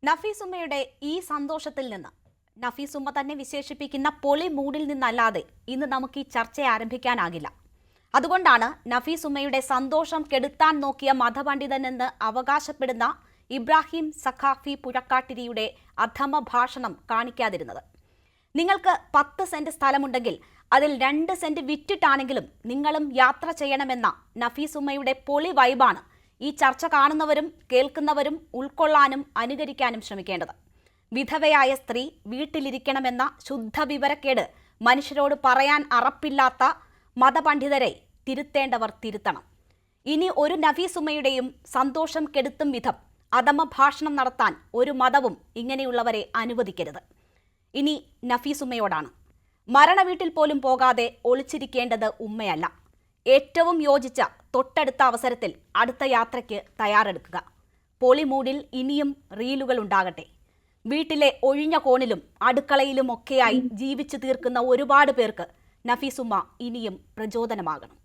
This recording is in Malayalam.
നഫീസുമ്മയുടെ ഈ സന്തോഷത്തിൽ നിന്ന് നഫീസുമ്മ തന്നെ വിശേഷിപ്പിക്കുന്ന പൊളി മൂഡിൽ നിന്നല്ലാതെ ഇന്ന് നമുക്ക് ഈ ചർച്ച ആരംഭിക്കാനാകില്ല. അതുകൊണ്ടാണ് നഫീസുമ്മയുടെ സന്തോഷം കെടുത്താൻ നോക്കിയ മതപണ്ഡിതനെന്ന് അവകാശപ്പെടുന്ന ഇബ്രാഹിം സഖാഫി പുഴക്കാട്ടിരിയുടെ അധമ ഭാഷണം കാണിക്കാതിരുന്നത്. നിങ്ങൾക്ക് 10 സെന്റ് സ്ഥലമുണ്ടെങ്കിൽ അതിൽ 2 സെന്റ് വിറ്റിട്ടാണെങ്കിലും നിങ്ങളും യാത്ര ചെയ്യണമെന്ന നഫീസുമ്മയുടെ പൊളി വൈബാണ് ഈ ചർച്ച കാണുന്നവരും കേൾക്കുന്നവരും ഉൾക്കൊള്ളാനും അനുകരിക്കാനും ശ്രമിക്കേണ്ടത്. വിധവയായ സ്ത്രീ വീട്ടിലിരിക്കണമെന്ന ശുദ്ധ വിവരക്കേട് മനുഷ്യരോട് പറയാൻ അറപ്പില്ലാത്ത മതപണ്ഡിതരെ തിരുത്തേണ്ടവർ തിരുത്തണം. ഇനി ഒരു നഫീസുമ്മയുടെയും സന്തോഷം കെടുത്തും വിധം അധമ ഭാഷണം നടത്താൻ ഒരു മതവും ഇങ്ങനെയുള്ളവരെ അനുവദിക്കരുത്. ഇനി നഫീസുമ്മയോടാണ്. മരണവീട്ടിൽ പോലും പോകാതെ ഒളിച്ചിരിക്കേണ്ടത് ഉമ്മയല്ല. ഏറ്റവും യോജിച്ച തൊട്ടടുത്ത അവസരത്തിൽ അടുത്ത യാത്രയ്ക്ക് തയ്യാറെടുക്കുക. പൊളിമൂഡിൽ ഇനിയും റീലുകൾ ഉണ്ടാകട്ടെ. വീട്ടിലെ ഒഴിഞ്ഞ കോണിലും അടുക്കളയിലുമൊക്കെയായി ജീവിച്ചു തീർക്കുന്ന ഒരുപാട് പേർക്ക് നഫീസുമ്മ ഇനിയും പ്രചോദനമാകണം.